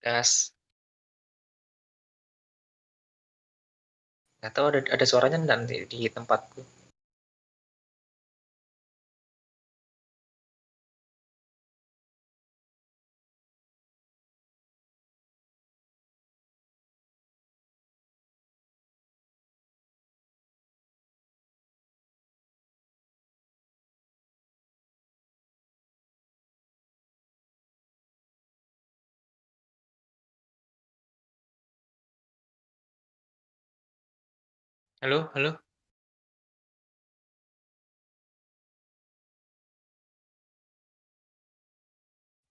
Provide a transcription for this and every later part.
Gas. Nggak tahu ada suaranya nggak nanti di tempatku. Halo, halo.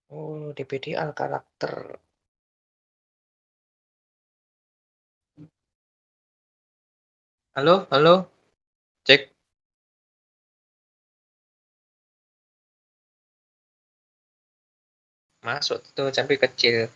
Oh, DPD al karakter. Halo, halo. Cek. Masuk tuh cabai kecil.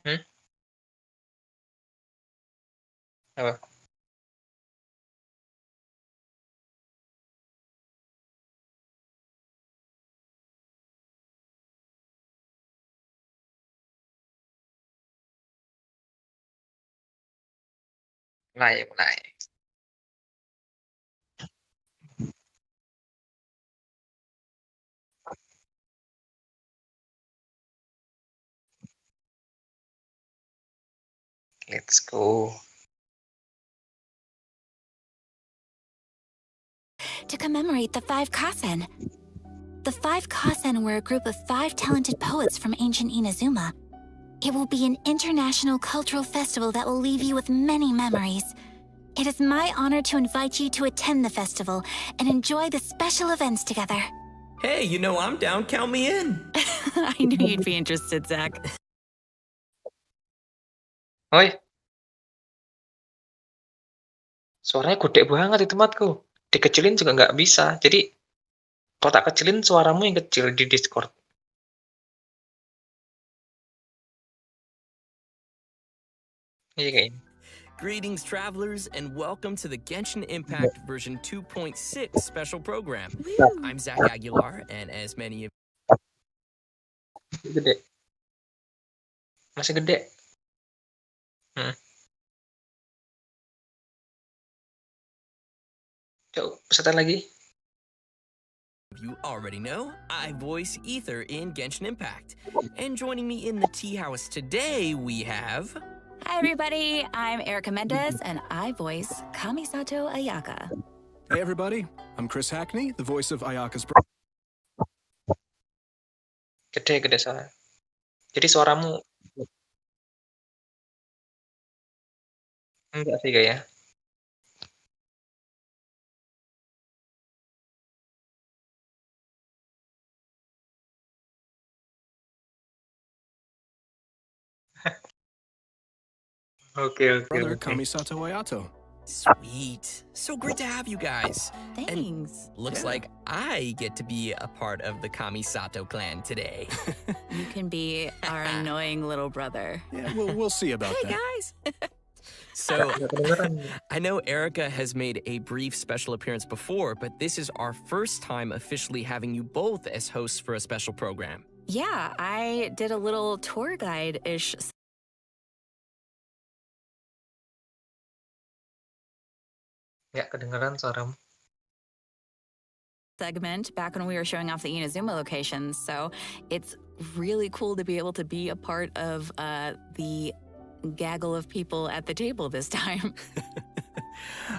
Hmm? Apa? Mulai, mulai. Let's go. To commemorate the 5 Kasen. The 5 Kasen were a group of 5 talented poets from ancient Inazuma. It will be an international cultural festival that will leave you with many memories. It is my honor to invite you to attend the festival and enjoy the special events together. Hey, you know I'm down. Count me in. I knew you'd be interested, Zach. Oi, suaranya gede banget di tempatku. Dikecilin juga nggak bisa. Jadi, kalau tak kecilin suaramu yang kecil di Discord. Iya kayaknya. Greetings, travelers, and welcome to the Genshin Impact version 2.6 special program. I'm Zach Aguilar, and as many of Gede. Masih gede. Hmm. Coba peserta lagi. you already know, I voice Aether in Genshin Impact. And joining me in the tea house today, we have... Hi, everybody. I'm Erica Mendez, and I voice Kamisato Ayaka. Hey everybody, I'm Chris Hackney, the voice of Ayaka's Gede suara. Jadi suaramu enggak sih kayaknya. Oke. brother Kamisato Ayato. Sweet. So great to have you guys. Thanks. Looks like I get to be a part of the Kamisato clan today. You can be our annoying little brother. Yeah, we'll see about Hey, that. guys. So, Nggak kedengeran. I know Erica has made a brief special appearance before, but this is our first time officially having you both as hosts for a special program. Yeah, I did a little tour guide-ish Nggak kedengeran suaramu. segment back when we were showing off the Inazuma locations, so it's really cool to be able to be a part of the gaggle of people at the table this time.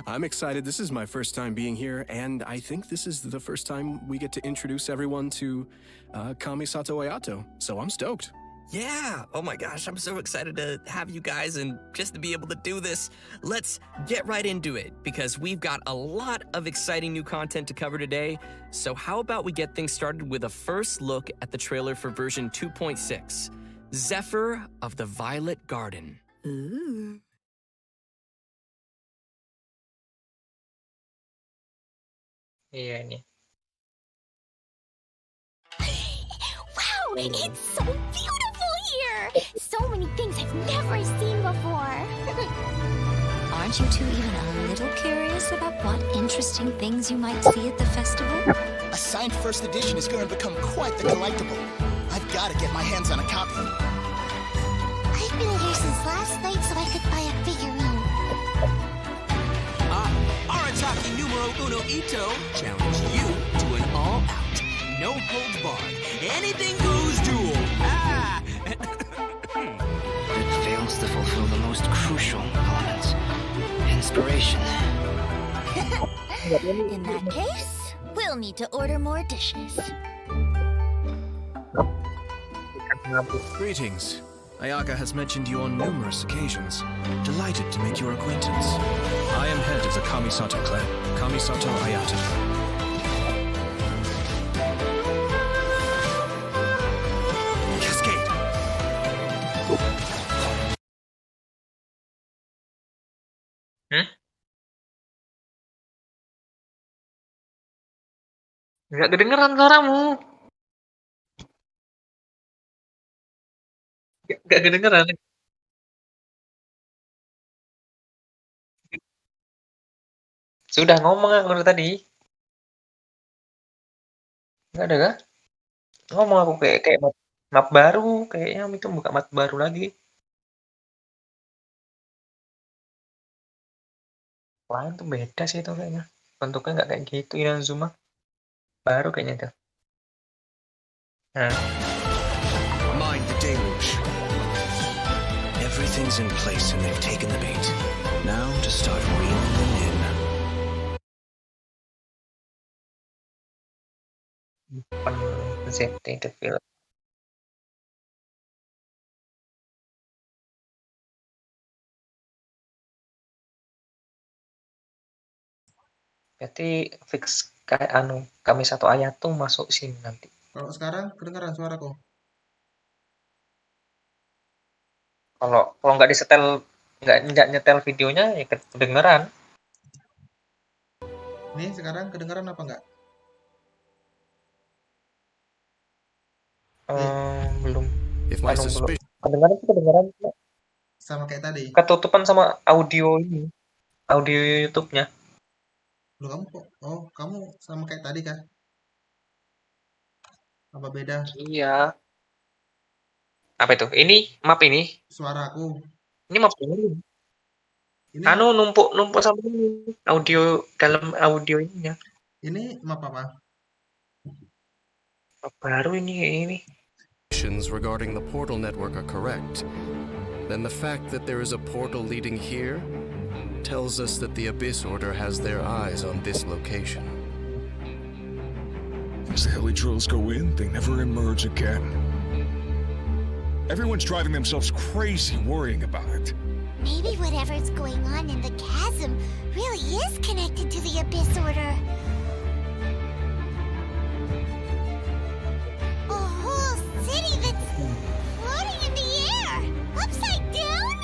I'm excited. This is my first time being here, and I think this is the first time we get to introduce everyone to Kamisato Ayato, so I'm stoked. Yeah, oh my gosh, I'm so excited to have you guys and just to be able to do this. Let's get right into it, because we've got a lot of exciting new content to cover today. So how about we get things started with a first look at the trailer for version 2.6, Zephyr of the Violet Garden. Ooh. Iya nih. Wow, it's so beautiful here! So many things I've never seen before. Aren't you two even a little curious about what interesting things you might see at the festival? A signed first edition is going to become quite the collectible. I've got to get my hands on a copy. I've been here since last night so I could buy a figurine. Arataki numero uno Ito challenge you to an all-out, no-holds-barred, anything-goes duel. It fails to fulfill the most crucial elements. Inspiration. In that case, we'll need to order more dishes. Greetings. Ayaka has mentioned you on numerous occasions. Delighted to make your acquaintance. I am head of the Kamisato clan, Kamisato Ayato. Cascade. Nggak kedengeran suaramu. Nggak kedengeran. Sudah ngomong aku dari tadi. Nggak ada kah? Ngomong aku kayak map baru, kayaknya itu buka map baru lagi. Lain tuh beda sih itu kayaknya. Bentuknya nggak kayak gitu Inazuma. Baru kayaknya itu. Nah. Mind the deluge. Everything's in place and they've taken the bait. Now to start reeling them in. ZT the film. Berarti fix kayak Kamisato Ayato masuk sini nanti. Kalau sekarang kedengaran suaraku? Kalau nggak disetel, nggak nyetel videonya ya kedengeran. Nih sekarang kedengaran apa enggak? Belum. If my belum. suspicion Kedengaran. Sama kayak tadi. Ketutupan sama audio ini. Audio YouTube-nya. Loh kamu kok? Oh, kamu sama kayak tadi kah? Apa beda? Iya. Apa itu? Ini map ini. Suaraku. Ini map ini. Ini numpuk sama ini. Audio dalam audio ininya. ini map apa? Map baru ini. Regarding the portal network are correct, then the fact that there is a portal leading here tells us that the Abyss Order has their eyes on this location. As the heli drills go in, they never emerge again. Everyone's driving themselves crazy worrying about it. Maybe whatever's going on in the chasm really is connected to the Abyss Order. A whole city that's floating in the air, upside down?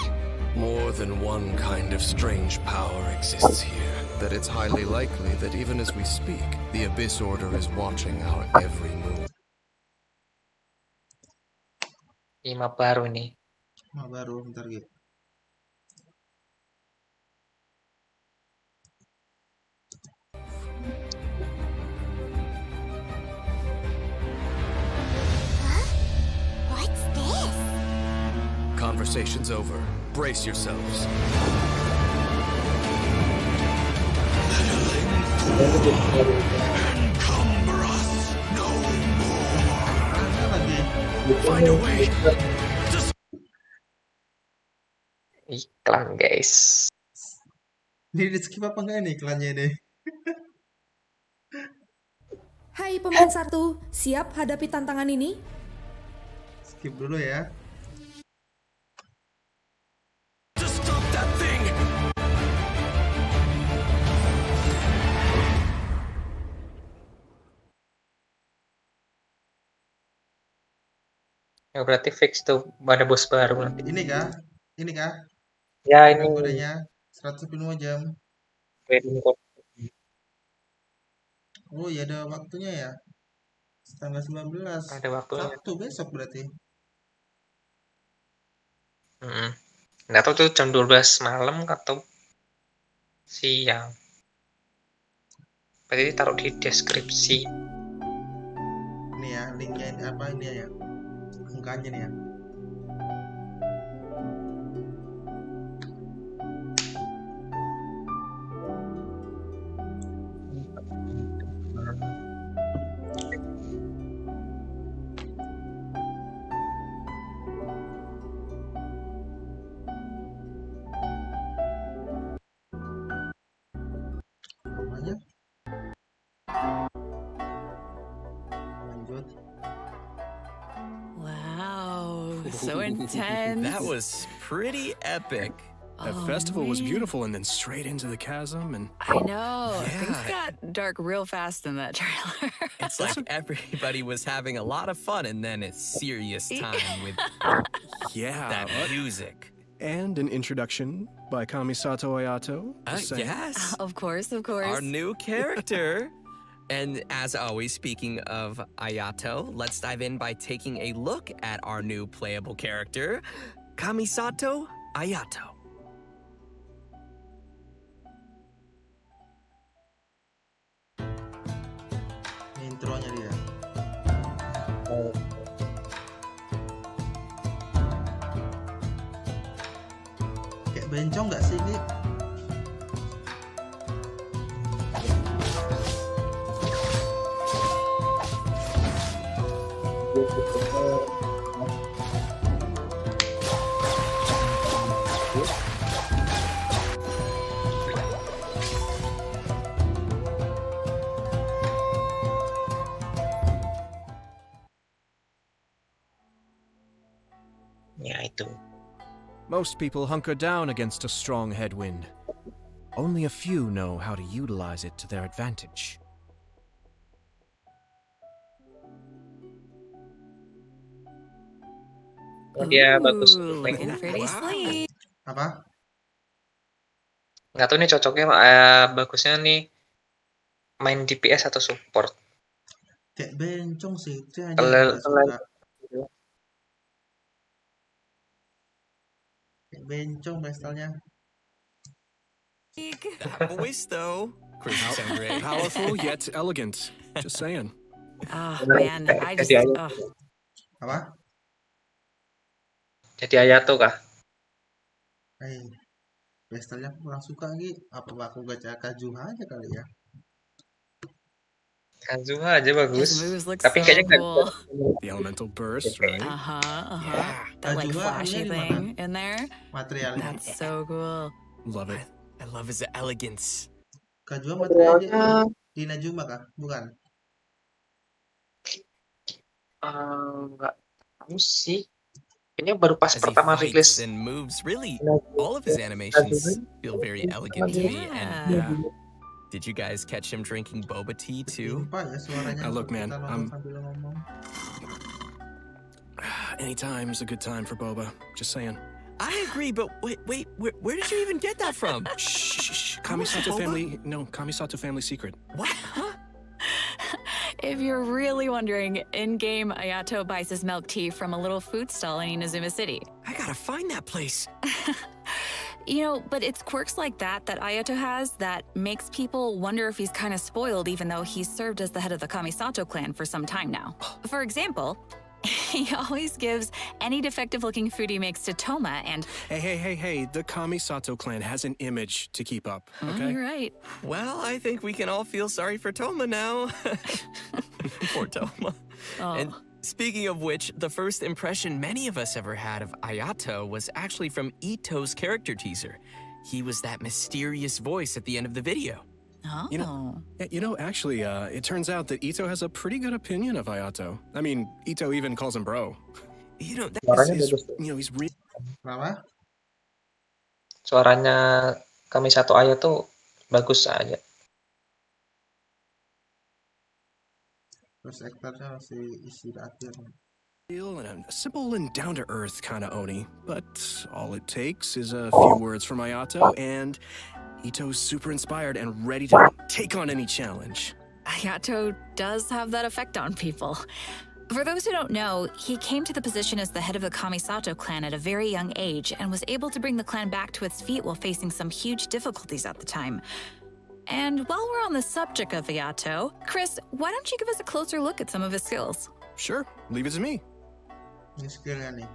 More than one kind of strange power exists here, that it's highly likely that even as we speak, the Abyss Order is watching our every move. Ini map baru nih. Map baru, bentar gitu. What's this? Conversation's over. Brace yourselves. Encumber us no more. Ada lagi. Find a way. Iklan guys. Ini di skip apa enggak nih iklannya deh? Hai pemain 1, siap hadapi tantangan ini? Skip dulu ya. Just stop that thing! Ya berarti fix tuh ada bos baru nanti. Ini kah? Ini kah? Ya ini Kodenya 105 jam. wedding code. Oh ya ada waktunya ya. Tanggal 19. Ada waktunya. Sabtu besok berarti. Nggak tahu tuh jam 12 malam atau siang. Berarti taruh di deskripsi. Ini ya linknya ini apa ini ya? Angkanya nih ya. Namanya? Lanjut. Wow, so intense. That was pretty epic. That festival was beautiful, and then straight into the chasm, and I know. Yeah. Things got dark real fast in that trailer. It's like everybody was having a lot of fun, and then it's serious time with yeah, that music. and an introduction by Kamisato Ayato. Just saying. Yes, Of course, of course. our new character. And as always, speaking of Ayato, let's dive in by taking a look at our new playable character, Kamisato Ayato. Ini intronya dia. Kayak bencong nggak sih ini? Ya itu. Most people hunker down against a strong headwind. Only a few know how to utilize it to their advantage. Dia bagus. Looking pretty sleek. Apa? Nggak tahu nih cocoknya bagusnya nih main DPS atau support. Kayak bencong sih. Itu aja Kalau nggak suka. Kayak bencong stylenya. That voice, though. Chris, you sound great. Powerful yet elegant. Just saying. Oh, man. I just. Oh. Apa? Jadi Ayato kah? Stylenya aku kurang suka lagi. Apa aku gacha Kazuha aja kali ya? Kazuha aja bagus. His moves look Tapi so kayaknya nggak cool. The elemental burst, right? That like Kazuha flashy punya di thing in there. Materialnya. That's so cool. Love it. I love his elegance. Kazuha materialnya di Najuma kah? Bukan. Nggak tahu sih. Kayaknya baru pas As he pertama fights rilis. and moves, really, all of his animations feel very elegant to me. And Yeah. did you guys catch him drinking boba tea too? Lupa ya suaranya. Look, man, Kita nonton sambil ngomong. Anytime's a good time for boba. Just saying. I agree, but wait, where did you even get that from? Shh. How much Kamisato boba? family. No, Kamisato family secret. What? Huh? If you're really wondering, in-game Ayato buys his milk tea from a little food stall in Inazuma City. I gotta find that place. You know, but it's quirks like that Ayato has that makes people wonder if he's kind of spoiled even though he's served as the head of the Kamisato clan for some time now. For example, he always gives any defective-looking food he makes to Toma and... Hey. The Kamisato clan has an image to keep up, okay? You're right. Well, I think we can all feel sorry for Toma now. Poor Toma. Oh. And speaking of which, the first impression many of us ever had of Ayato was actually from Ito's character teaser. He was that mysterious voice at the end of the video. Oh. Actually, it turns out that Ito has a pretty good opinion of Ayato. I mean, Ito even calls him bro. He's real. Kenapa? Suaranya Kamisato Aya tuh bagus aja. Terus aktornya masih isi akhir. And a simple and down-to-earth kind of Oni, but all it takes is a few words from Ayato, and Ito's super inspired and ready to take on any challenge. Ayato does have that effect on people. For those who don't know, he came to the position as the head of the Kamisato clan at a very young age and was able to bring the clan back to its feet while facing some huge difficulties at the time. And while we're on the subject of Ayato, Chris, why don't you give us a closer look at some of his skills? Sure, leave it to me. Ini skillnya nih.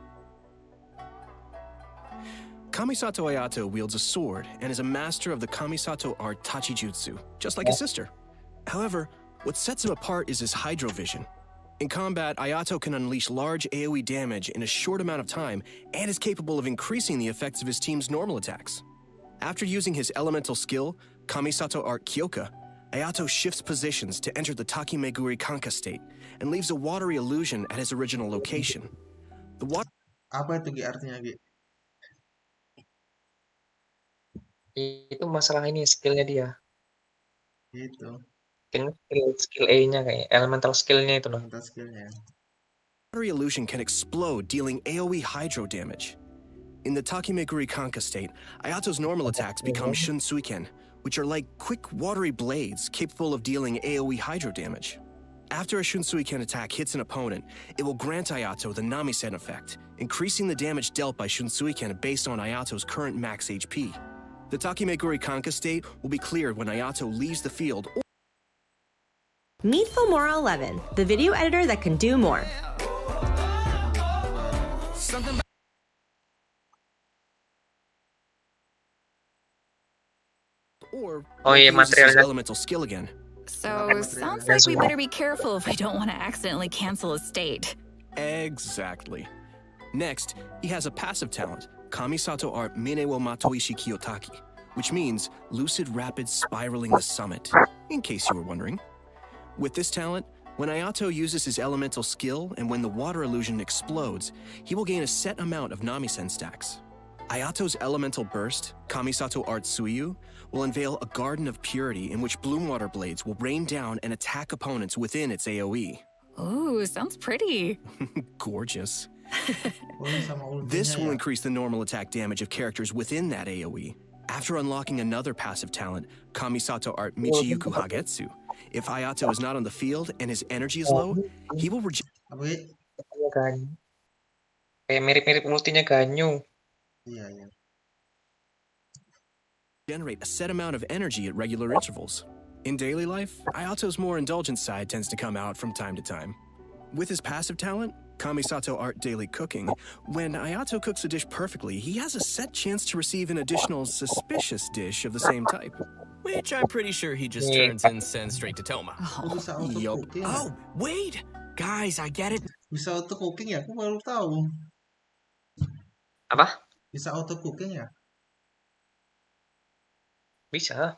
Kamisato Ayato wields a sword and is a master of the Kamisato art Tachijutsu, just like his sister. However, what sets him apart is his Hydro Vision. In combat, Ayato can unleash large AoE damage in a short amount of time and is capable of increasing the effects of his team's normal attacks. After using his elemental skill, Kamisato Art Kyoka, Ayato shifts positions to enter the Takimeguri Kanka state and leaves a watery illusion at his original location. The water... Apa itu Gi artinya Gi? Itu masalah ini skillnya dia. Gitu. Skill A-nya kayak elemental skillnya itu loh. Elemental skillnya. Watery illusion can explode, dealing AoE hydro damage. In the Takimeguri Kanka state, Ayato's normal attacks become Shun Suiken, which are like quick watery blades capable of dealing AoE hydro damage. After a Shun Suiken attack hits an opponent, it will grant Ayato the Namisen effect, increasing the damage dealt by Shun Suiken based on Ayato's current max HP. The Takimeguri Kanka state will be cleared when Ayato leaves the field. Meet Filmora 11, the video editor that can do more. Or materialnya. Elemental skill again. So, sounds like we better be careful if we don't want to accidentally cancel a state. Exactly. Next, he has a passive talent, Kamisato Art Mine wo Matoishi Kiyotaki, which means lucid rapid spiraling the summit, in case you were wondering. With this talent, when Ayato uses his elemental skill and when the water illusion explodes, he will gain a set amount of Namisen stacks. Ayato's elemental burst, Kamisato Art Suiyu, will unveil a garden of purity in which bloom water blades will rain down and attack opponents within its AoE. Ooh, sounds pretty. Gorgeous. This will increase the normal attack damage of characters within that AoE. After unlocking another passive talent, Kamisato Art Michiyuku Hagetsu, if Ayato is not on the field and his energy is low, he will Kayak mirip-mirip multinya Ganyu. Iya. Generate a set amount of energy at regular intervals. In daily life, Ayato's more indulgent side tends to come out from time to time. With his passive talent, Kamisato Art Daily Cooking, when Ayato cooks a dish perfectly, he has a set chance to receive an additional suspicious dish of the same type. Which I'm pretty sure he just turns incense straight to Toma. Yup. Oh, wait! Guys, I get it. Bisa auto cooking ya? Aku baru tahu. Apa? Bisa auto cooking ya? Bisa.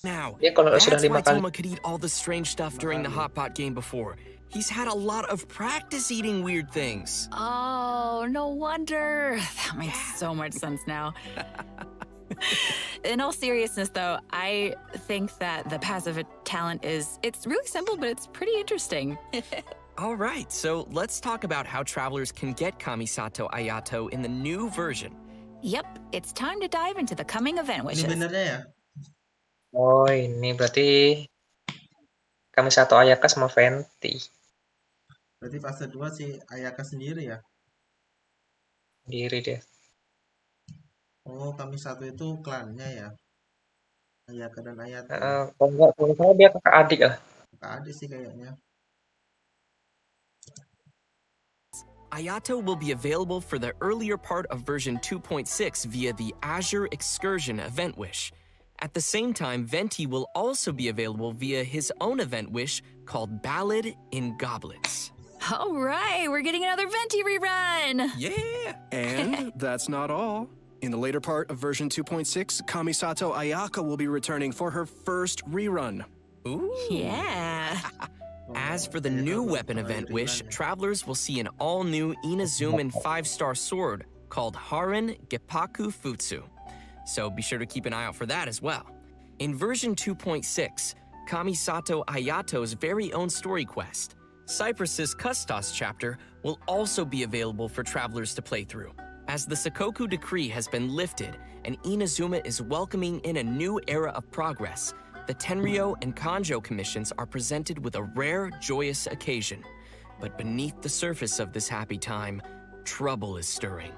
Now, kalau that's sudah why 5 kali. Toma could eat all the strange stuff during the hot pot game before. He's had a lot of practice eating weird things. Oh, no wonder. That makes so much sense now. In all seriousness, though, I think that the passive talent it's really simple, but it's pretty interesting. All right, so let's talk about how travelers can get Kamisato Ayato in the new version. Yep, it's time to dive into the coming event wishes. Ini benernya ya? Oh, ini berarti Kamisato Ayaka sama Venti. Berarti fase 2 si Ayaka sendiri ya? Sendiri dia. Oh, Kamisato itu klannya ya? Ayaka dan Ayato. Kalau saya dia kakak adik lah. Kakak adik sih kayaknya. Ayato will be available for the earlier part of version 2.6 via the Azure Excursion event wish. At the same time, Venti will also be available via his own event wish called Ballad in Goblets. All right, we're getting another Venti rerun! Yeah! And that's not all. In the later part of version 2.6, Kamisato Ayaka will be returning for her first rerun. Ooh. Yeah. As for the new weapon event wish, travelers will see an all-new Inazuman 5-star sword called Harin Geppaku Futsu. So be sure to keep an eye out for that as well. In version 2.6, Kamisato Ayato's very own story quest, Cypress's Custos chapter, will also be available for travelers to play through. As the Sakoku decree has been lifted and Inazuma is welcoming in a new era of progress, the Tenryo and Kanjo commissions are presented with a rare, joyous occasion. But beneath the surface of this happy time, trouble is stirring.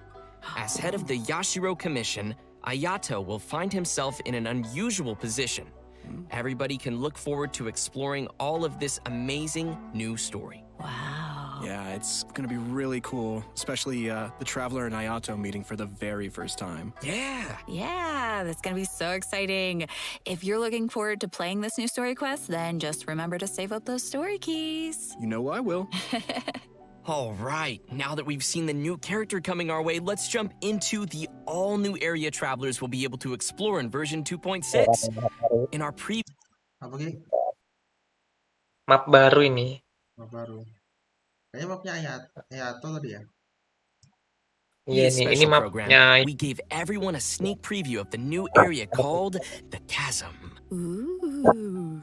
As head of the Yashiro Commission, Ayato will find himself in an unusual position. Everybody can look forward to exploring all of this amazing new story. Wow. Yeah, it's gonna be really cool, especially the Traveler and Ayato meeting for the very first time. Yeah. Yeah, that's gonna be so exciting. If you're looking forward to playing this new story quest, then just remember to save up those story keys. You know I will. All right, now that we've seen the new character coming our way, let's jump into the all-new area travelers will be able to explore in version 2.6. In our Apa Ki? Map baru ini. Map baru. Kayaknya mapnya Ayato tadi ya. Iya nih, ini mapnya. We gave everyone a sneak preview of the new area called the Chasm. Ooh.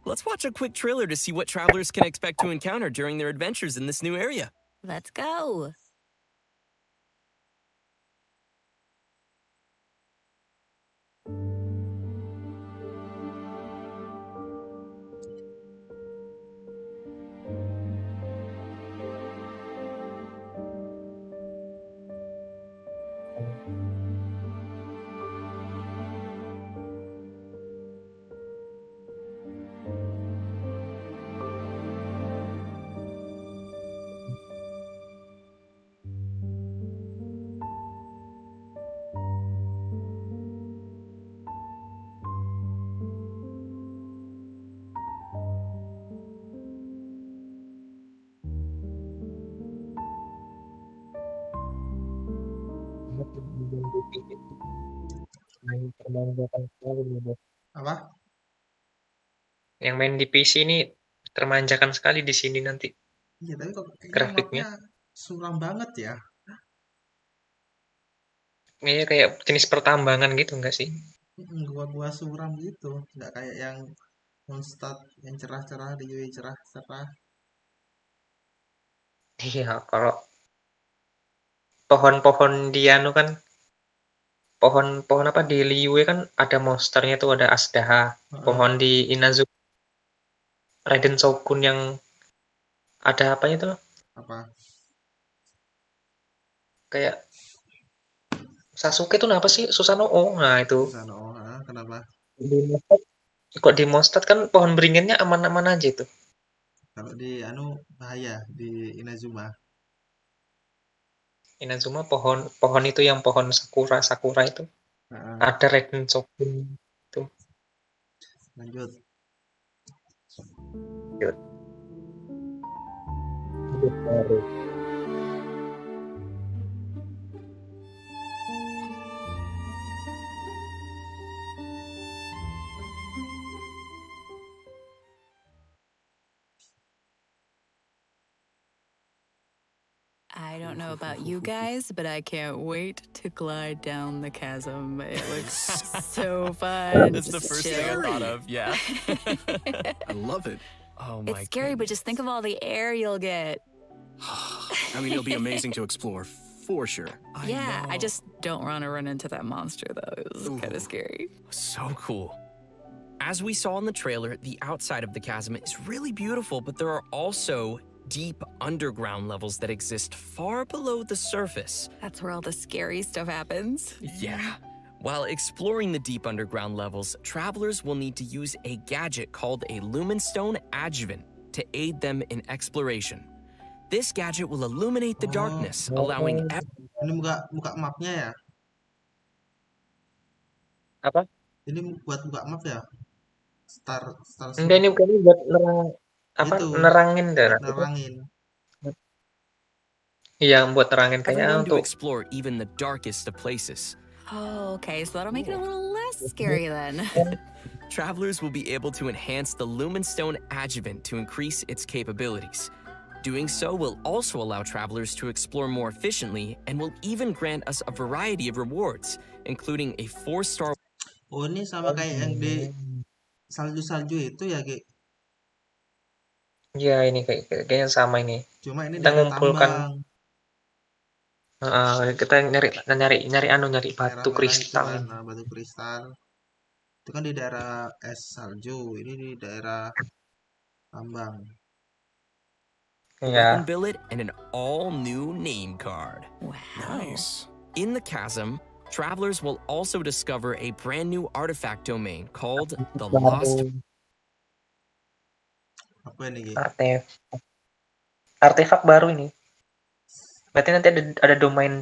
Let's watch a quick trailer to see what travelers can expect to encounter during their adventures in this new area. Let's go. Apa? Yang main di PC ini termanjakan sekali di sini nanti. Iya, tapi kok kayaknya grafiknya mapnya suram banget ya. Iya kayak jenis pertambangan gitu enggak sih? Gua suram gitu, nggak kayak yang Mondstadt yang cerah-cerah di UI cerah-cerah. Iya, kalau pohon-pohon di anu kan pohon apa di Liyue kan ada monsternya tuh, ada Asdaha. Pohon di Inazuma Raiden Shogun yang ada apanya tuh? Apa? Kayak Sasuke tuh apa sih? Susanoo. Nah, itu. Susanoo, kenapa? Kok di Mondstadt kan pohon beringinnya aman-aman aja itu. Kalau di anu bahaya di Inazuma. Inazuma pohon itu yang pohon sakura itu. Ada Raiden Shogun itu. Lanjut. Baru. I don't know about you guys, but I can't wait to glide down the chasm. It looks so fun. That's the first thing I thought of, yeah. I love it. Oh my It's scary, but just think of all the air you'll get. I mean, it'll be amazing to explore, for sure. I just don't want to run into that monster, though. It was kind of scary. So cool. As we saw in the trailer, the outside of the chasm is really beautiful, but there are also deep underground levels that exist far below the surface. That's where all the scary stuff happens. Yeah. While exploring the deep underground levels, travelers will need to use a gadget called a Lumenstone Adjuvant to aid them in exploration. This gadget will illuminate the darkness, allowing... Ini buka mapnya ya? Apa? Ini buat buka map ya? Star. Enggak, ini bukan buat nerangin darah. Nerangin. Iya, buat terangin kayaknya Everyone to untuk explore even the darkest of places. Oh, okay, so that'll make it a little less scary then. Travelers will be able to enhance the Lumenstone adjuvant to increase its capabilities. Doing so will also allow travelers to explore more efficiently and will even grant us a variety of rewards, including a 4-star. Oh, ini sama kayak yang di salju-salju itu ya, Ge? Iya, ini kayaknya sama ini. Cuma ini Kita daerah ngumpulkan, tambang. kita nyari batu Merah-merah itu kristal kan, ini. nah, batu kristal. Itu kan di daerah es salju, ini di daerah tambang. Weapon Iya. billet and an all-new name card. Wow. Nice. In the chasm, travelers will also discover a brand new artifact domain called the Lost. Apa ini, Ge? Artefak baru ini. Berarti nanti ada domain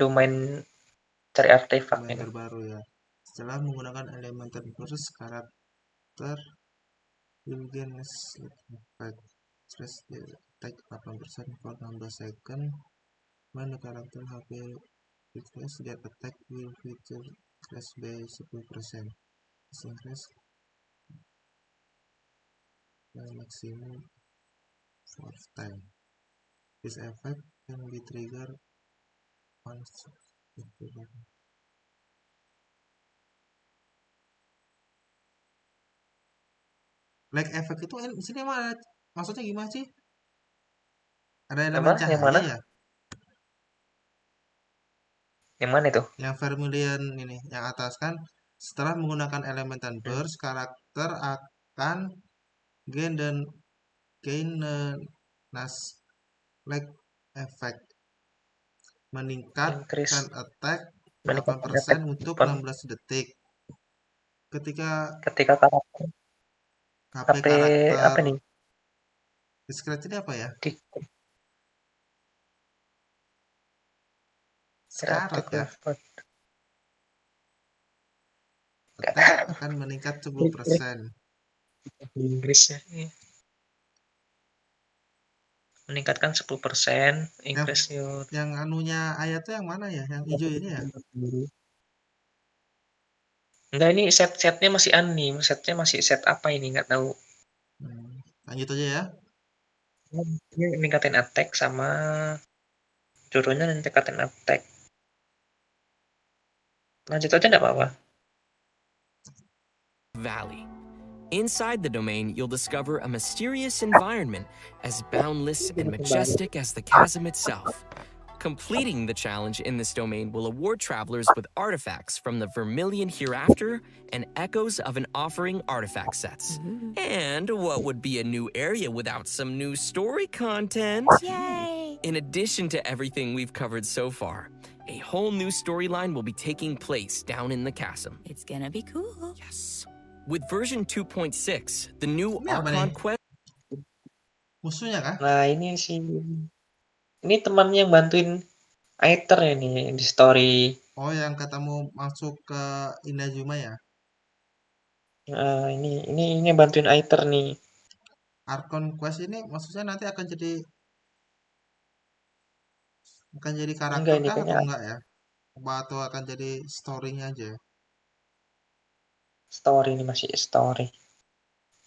cari artefak Domain ini. terbaru ya. Setelah menggunakan elemen terburst, karakter will gain effect stress attack 8% for 16 second. When the character HP refresh, their attack will feature stress by 10%. This increase by maximum 4 time. This effect can be triggered once. Like effect itu di sini mana? Maksudnya gimana sih? Ada elemen Apa? Yang cahaya mana? ya? Yang mana itu? Yang Vermilion ini, yang atas kan setelah menggunakan elemen burst, karakter akan gain like effect meningkatkan attack 8% untuk 16 detik. Ketika karakter HP karakter apa nih? Discret ini apa ya? Sekarat ya. Attack akan meningkat 10%. Inggrisnya ini. Meningkatkan 10%, increase your. Yang anunya ayat tuh yang mana ya? Yang hijau ini ya? Enggak, ini setnya masih anim, setnya masih set apa ini nggak tahu. Lanjut aja ya. Ini ningkatin attack sama turunnya ningkatin attack. Lanjut aja nggak apa-apa. Valley. Inside the domain, you'll discover a mysterious environment as boundless and majestic as the chasm itself. Completing the challenge in this domain will award travelers with artifacts from the Vermilion Hereafter and echoes of an offering artifact sets. And what would be a new area without some new story content? Yay! In addition to everything we've covered so far, a whole new storyline will be taking place down in the chasm. It's gonna be cool. Yes. With version 2.6, the new Archon quest. Musuhnya kah? Nah, ini temannya yang bantuin Acer ya nih di story. Oh, yang katamu masuk ke Inazuma ya? Nah, ini yang bantuin Acer nih. Archon Quest ini maksudnya nanti akan jadi karakter kah atau enggak ya? Atau akan jadi story-nya aja? Story ini masih story.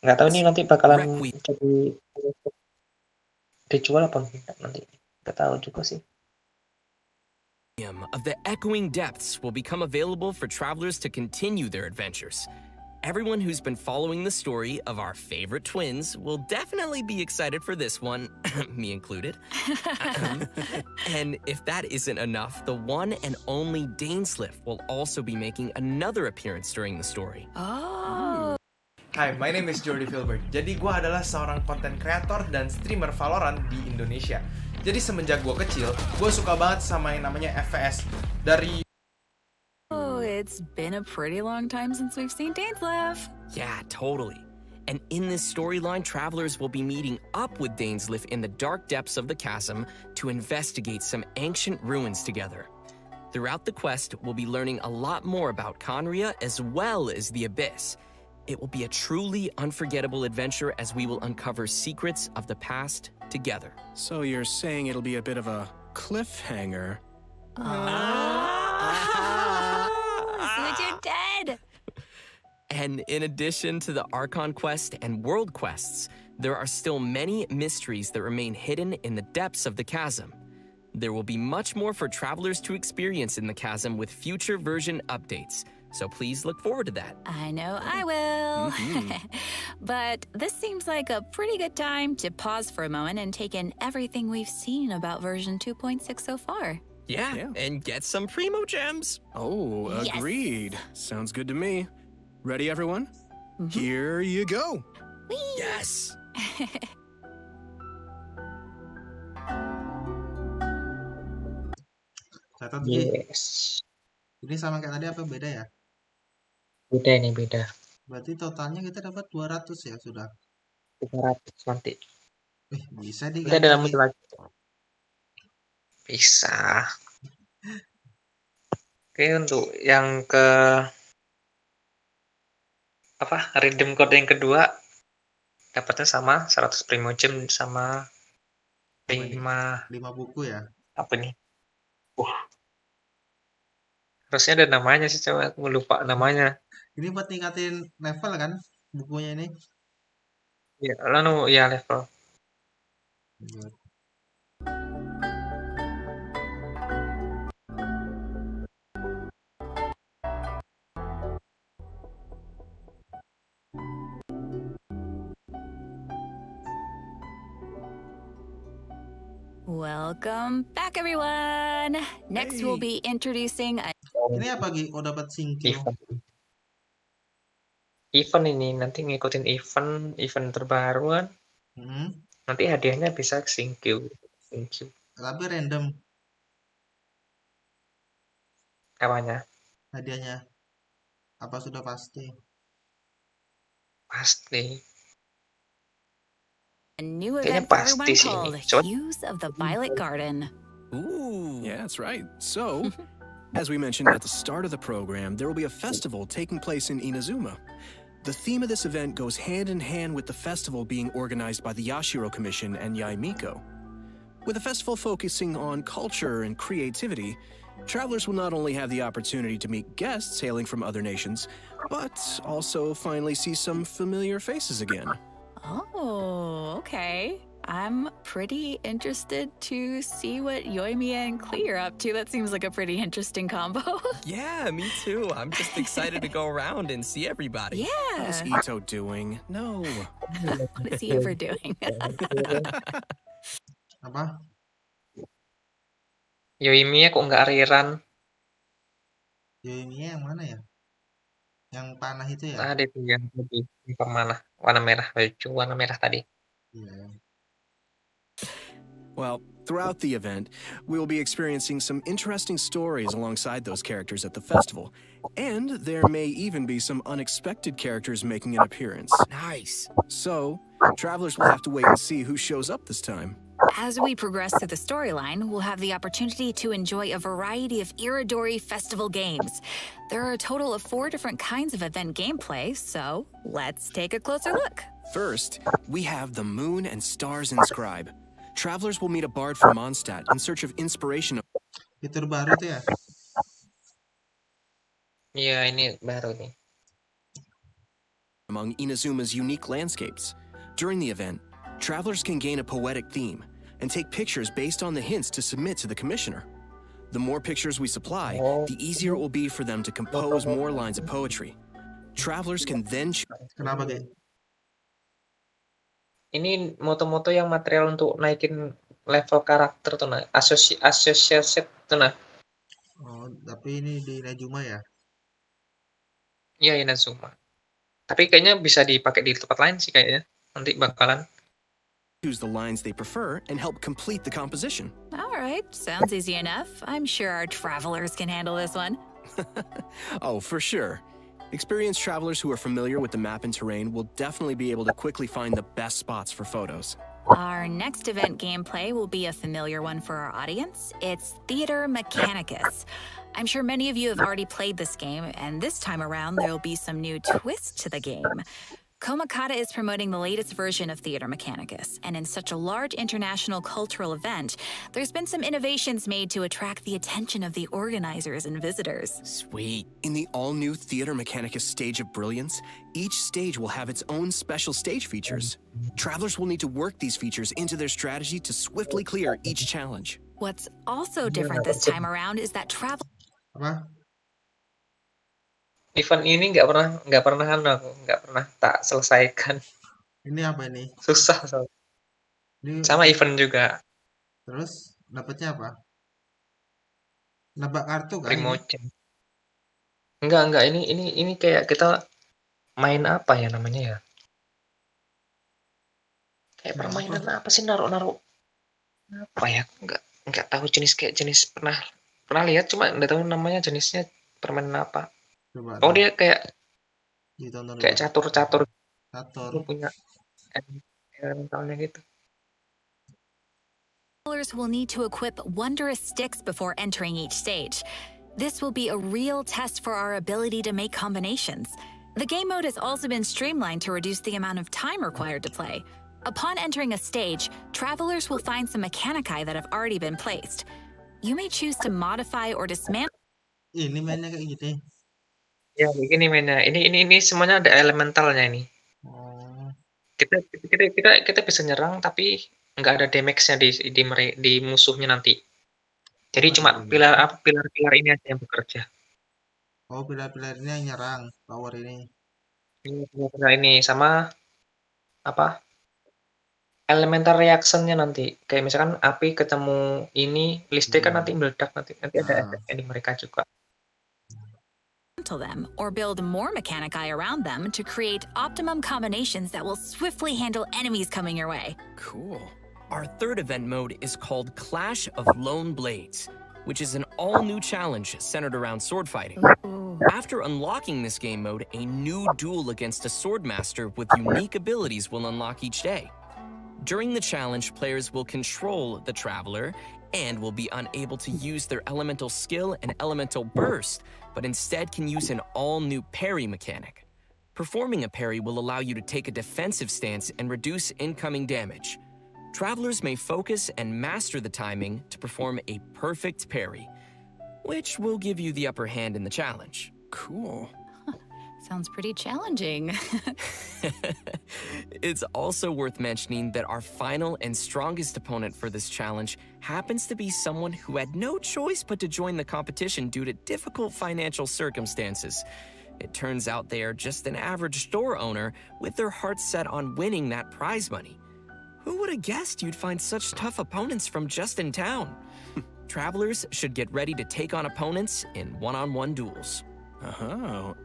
Nggak tahu nih nanti bakalan jadi dijual apa enggak nanti. Nggak tahu juga sih. Of the echoing depths will become available for travelers to continue their adventures. Everyone who's been following the story of our favorite twins will definitely be excited for this one, me included. And if that isn't enough, the one and only Dainsliff will also be making another appearance during the story. Oh. Hi, my name is Jordi Filbert. Jadi gue adalah seorang content creator dan streamer Valorant di Indonesia. Jadi semenjak gue kecil, gue suka banget sama yang namanya FPS. Dari It's been a pretty long time since we've seen Dainsliff. Yeah, totally. And in this storyline, travelers will be meeting up with Dainsliff in the dark depths of the chasm to investigate some ancient ruins together. Throughout the quest, we'll be learning a lot more about Conria as well as the Abyss. It will be a truly unforgettable adventure as we will uncover secrets of the past together. So you're saying it'll be a bit of a cliffhanger. So you're dead! And in addition to the Archon quest and world quests, there are still many mysteries that remain hidden in the depths of the chasm. There will be much more for travelers to experience in the chasm with future version updates, so please look forward to that. I know I will. But this seems like a pretty good time to pause for a moment and take in everything we've seen about version 2.6 so far. Yeah, and get some Primo Gems. Oh, Yes. agreed. Sounds good to me. Ready, everyone? Here you go. Yes! Catat Gi. Yes. Ini sama kayak tadi apa beda ya? Beda ini, beda. Berarti totalnya kita dapat 200 ya sudah. 300 nanti. Bisa Nanti diganti ada lagi. lagi. Bisa. Oke, untuk yang ke redeem code yang kedua dapatnya sama 100 Primo Gem sama 5 buku ya. Apa nih? Harusnya ada namanya sih, coba aku lupa namanya. Ini buat ningkatin level kan bukunya ini. Ya, lalu ya level. Welcome back, everyone. Next, we'll be introducing a Ini apa Gi? Oh dapat singkil. Event ini nanti ngikutin event terbaru kan. Nanti hadiahnya bisa thank you. Tapi random Apanya? hadiahnya. Apa sudah pasti? Pasti. a new Kayaknya event for pasti everyone sih called ini. Coba. Hues of the Violet Garden. Ooh. Yeah, that's right. So, as we mentioned at the start of the program, there will be a festival taking place in Inazuma. The theme of this event goes hand in hand with the festival being organized by the Yashiro Commission and Yaimiko. With the festival focusing on culture and creativity, travelers will not only have the opportunity to meet guests hailing from other nations, but also finally see some familiar faces again. Oh, okay. I'm pretty interested to see what Yoimi and Klee are up to. That seems like a pretty interesting combo. Yeah, me too. I'm just excited to go around and see everybody. Yeah. What is Ito doing? No. What is he ever doing? Apa? Yoimiya kok nggak ariran? Yoimiya yang mana ya? Yang panah itu ya? Ada tuh yang lebih mana? Warna merah, baju warna merah tadi. Iya. Well, throughout the event, we will be experiencing some interesting stories alongside those characters at the festival. And there may even be some unexpected characters making an appearance. Nice. So, travelers will have to wait and see who shows up this time. As we progress through the storyline, we'll have the opportunity to enjoy a variety of Iridori festival games. There are a total of 4 different kinds of event gameplay, so let's take a closer look. First, we have the Moon and Stars Inscribe. Travelers will meet a bard from Mondstadt in search of inspiration. Fitur baru tuh ya? Iya, ini baru nih. Among Inazuma's unique landscapes. During the event, travelers can gain a poetic theme and take pictures based on the hints to submit to the commissioner. The more pictures we supply, the easier it will be for them to compose more lines of poetry. Travelers can then Kenapa, Ge? Ini moto-moto yang material untuk naikin level karakter tuh nah, associated tuh nah. Oh, tapi ini di Inazuma ya? Iya, Inazuma. Tapi kayaknya bisa dipakai di tempat lain sih kayaknya. Nanti bakalan choose the lines they prefer and help complete the composition. All right, sounds easy enough. I'm sure our travelers can handle this one. Oh, for sure. Experienced travelers who are familiar with the map and terrain will definitely be able to quickly find the best spots for photos. Our next event gameplay will be a familiar one for our audience. It's Theater Mechanicus. I'm sure many of you have already played this game, and this time around there will be some new twists to the game. Komakata is promoting the latest version of Theater Mechanicus, and in such a large international cultural event, there's been some innovations made to attract the attention of the organizers and visitors. Sweet. In the all-new Theater Mechanicus Stage of Brilliance, each stage will have its own special stage features. Travelers will need to work these features into their strategy to swiftly clear each challenge. What's also different this time around is that Apa? Event ini nggak pernah tak selesaikan. Ini apa ini? Susah soalnya. Ini Sama event juga. terus dapatnya apa? Nambah kartu kah ini? Remote. Enggak, ini kayak kita main apa ya namanya ya? Kayak permainan apa sih naruh apa ya? Enggak tahu jenis pernah lihat cuma enggak tahu namanya jenisnya permainan apa. Coba. Oh dia kayak Ditonton kayak dulu. catur. Catur. Punya elementalnya gitu. Travelers will need to equip wondrous sticks before entering each stage. This will be a real test for our ability to make combinations. The game mode has also been streamlined to reduce the amount of time required to play. Upon entering a stage, travelers will find some mechanici that have already been placed. You may choose to modify or dismantle. Ini mainnya kayak gini. Ya, begini mainnya. Ini semuanya ada elementalnya ini. Oh. Kita bisa nyerang tapi nggak ada damage-nya di musuhnya nanti. Jadi cuma pilar ini aja yang bekerja. Oh, pilar-pilar ini yang nyerang, power ini. Pilar ini sama apa? Elemental reaction-nya nanti. Kayak misalkan api ketemu ini, listrik kan nanti meledak nanti ada efeknya di mereka juga. them or build more mechanici around them to create optimum combinations that will swiftly handle enemies coming your way. Cool. Our third event mode is called Clash of Lone Blades, which is an all-new challenge centered around sword fighting. After unlocking this game mode, a new duel against a swordmaster with unique abilities will unlock each day. During the challenge, players will control the traveler and will be unable to use their elemental skill and elemental burst, but instead can use an all-new parry mechanic. Performing a parry will allow you to take a defensive stance and reduce incoming damage. Travelers may focus and master the timing to perform a perfect parry, which will give you the upper hand in the challenge. Cool. Sounds pretty challenging. It's also worth mentioning that our final and strongest opponent for this challenge happens to be someone who had no choice but to join the competition due to difficult financial circumstances. It turns out they are just an average store owner with their hearts set on winning that prize money. Who would have guessed you'd find such tough opponents from just in town? Travelers should get ready to take on opponents in one-on-one duels.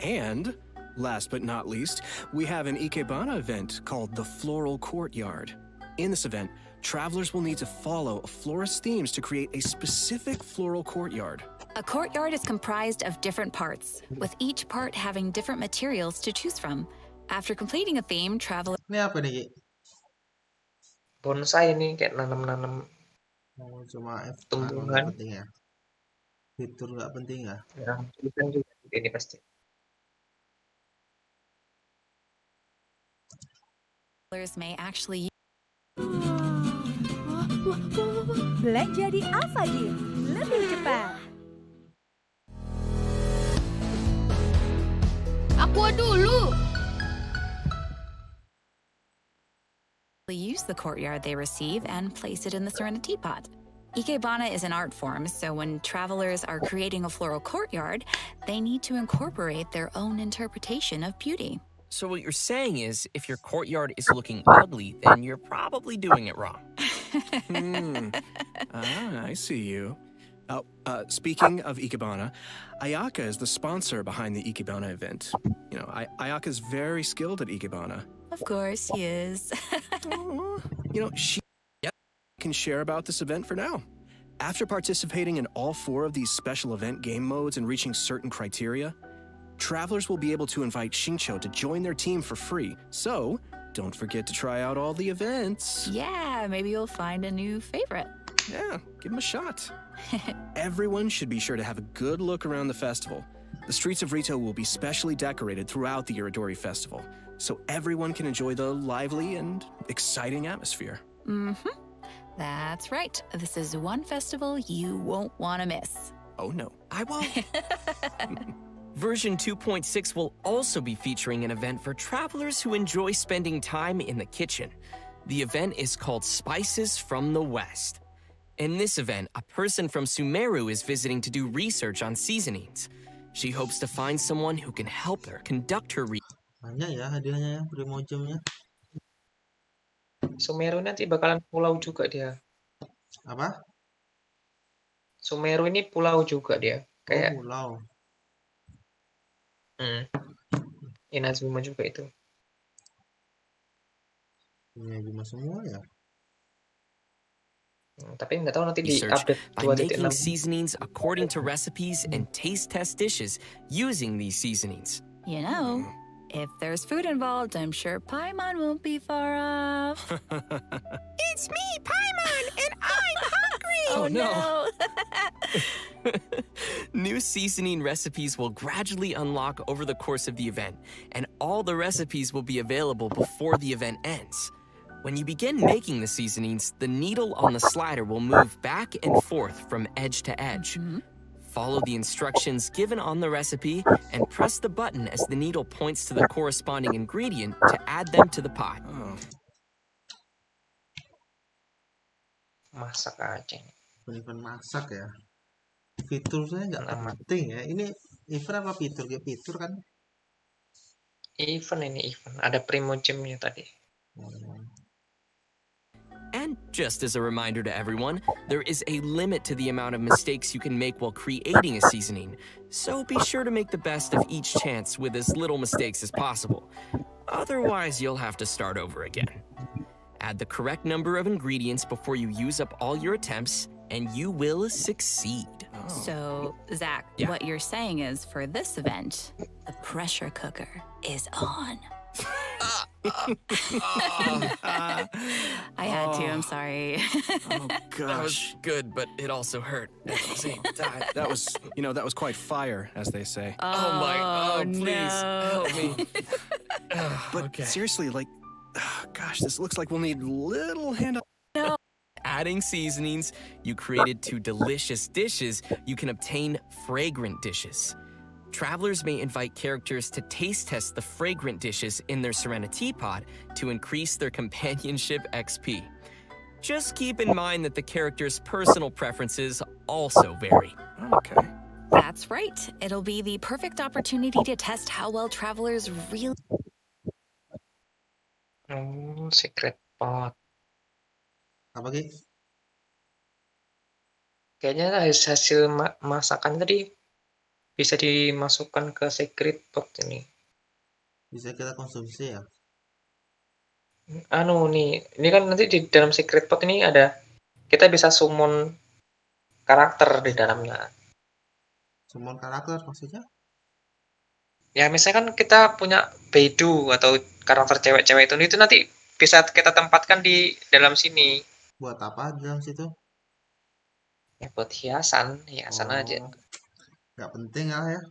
And last but not least, we have an Ikebana event called the Floral Courtyard. In this event, travelers will need to follow a florist's themes to create a specific floral courtyard. A courtyard is comprised of different parts, with each part having different materials to choose from. After completing a theme, travelers... Ini apa nih, Ki? Bonsai ini kayak nanam-nanam cuma tumbuhan. Penting ya. Fitur nggak penting ya? Ya, tulisan juga ini pasti. may actually... Belanja di Alfajir, lebih cepat. Aku dulu. use the courtyard they receive and place it in the Serenity Pot. Ikebana is an art form, so when travelers are creating a floral courtyard, they need to incorporate their own interpretation of beauty. So what you're saying is, if your courtyard is looking ugly, then you're probably doing it wrong. I see you. Speaking of Ikebana, Ayaka is the sponsor behind the Ikebana event. You know, Ayaka's very skilled at Ikebana. Of course he is. You know, she can share about this event for now. After participating in all 4 of these special event game modes and reaching certain criteria, travelers will be able to invite Xingqiu to join their team for free. So, don't forget to try out all the events. Yeah, maybe you'll find a new favorite. Yeah, give them a shot. Everyone should be sure to have a good look around the festival. The streets of Rito will be specially decorated throughout the Iridori Festival. so everyone can enjoy the lively and exciting atmosphere. Mm-hmm. That's right. This is one festival you won't want to miss. Oh no. I won't. Version 2.6 will also be featuring an event for travelers who enjoy spending time in the kitchen. The event is called Spices from the West. In this event, a person from Sumeru is visiting to do research on seasonings. She hopes to find someone who can help her conduct her Banyak ya hadiahnya ya, primojemnya. Sumeru nanti bakalan pulau juga dia. Apa? Sumeru ini pulau juga dia. Kayak pulau. Inazuma juga itu. Ini cuma semua ya. Tapi nggak tahu nanti di research update by making 2.6. seasonings according to recipes and taste test dishes using these seasonings. You know, if there's food involved, I'm sure Paimon won't be far off. It's me, Paimon, and I'm hungry! Oh no! New seasoning recipes will gradually unlock over the course of the event, and all the recipes will be available before the event ends. When you begin making the seasonings, the needle on the slider will move back and forth from edge to edge. Follow the instructions given on the recipe and press the button as the needle points to the corresponding ingredient to add them to the pot. Masak aja. Event masak ya. Fitur saya nggak penting ya. Ini event apa fitur? Ya fitur kan? Event ini event. Ada primojemnya tadi. And just as a reminder to everyone, there is a limit to the amount of mistakes you can make while creating a seasoning, so be sure to make the best of each chance with as little mistakes as possible. Otherwise, you'll have to start over again. Add the correct number of ingredients before you use up all your attempts, and you will succeed. So, Zach, what you're saying is for this event, the pressure cooker is on. I had to, I'm sorry. Oh gosh. That was good, but it also hurt at the same time. That was, that was quite fire, as they say. Please help me. But seriously, gosh, this looks like we'll need little hand up. No. Adding seasonings you created to delicious dishes, you can obtain fragrant dishes. Travelers may invite characters to taste test the fragrant dishes in their Serenity Pod to increase their companionship XP. Just keep in mind that the character's personal preferences also vary. Okay. That's right. It'll be the perfect opportunity to test how well travelers really... Secret pot. Apa guys? Kayaknya hasil masakan tadi bisa dimasukkan ke secret pot ini. Bisa kita konsumsi ya? Ini kan nanti di dalam secret pot ini ada, kita bisa summon karakter di dalamnya. Summon karakter maksudnya? Ya misalnya kan kita punya Beidou atau karakter cewek-cewek itu nanti bisa kita tempatkan di dalam sini. Buat apa di dalam situ? Ya buat hiasan aja. Nggak penting ya.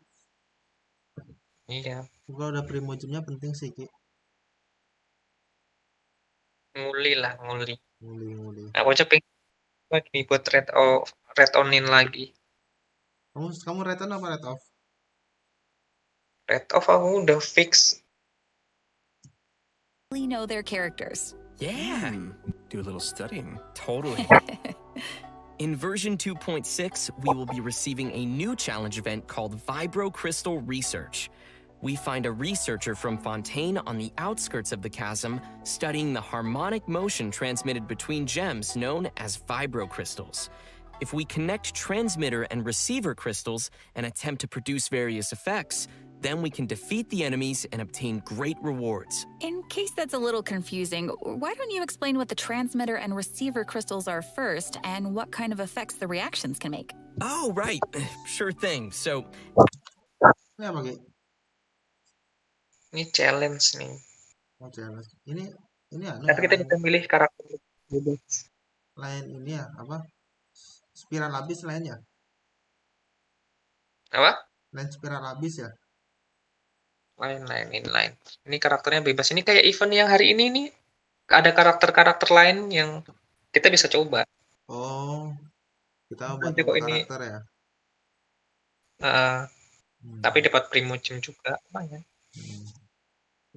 Iya. Kalau udah primojemnya penting sih, Ki. Nguli. Nguli. Aku aja pengen lagi buat red onin lagi. Kamu red on apa red off? Red off aku udah fix. know their characters. Yeah. Do a little studying. Totally. In version 2.6, we will be receiving a new challenge event called Vibro Crystal Research. We find a researcher from Fontaine on the outskirts of the chasm studying the harmonic motion transmitted between gems known as vibro crystals. If we connect transmitter and receiver crystals and attempt to produce various effects, then we can defeat the enemies and obtain great rewards. In case that's a little confusing, why don't you explain what the transmitter and receiver crystals are first and what kind of effects the reactions can make? Oh, right. Sure thing. So... Ini challenge nih. Oh, challenge. Ini Tapi kita bisa milih karakter bebas. Lain ini ya, apa? Spiral habis lainnya. Apa? Lain spiral habis ya. Lain. Ini karakternya bebas. Ini kayak event yang hari ini nih. Ada karakter-karakter lain yang kita bisa coba. Oh, kita buat Nanti kok nambah ini karakter ya. tapi dapat primogem juga. Lumayan.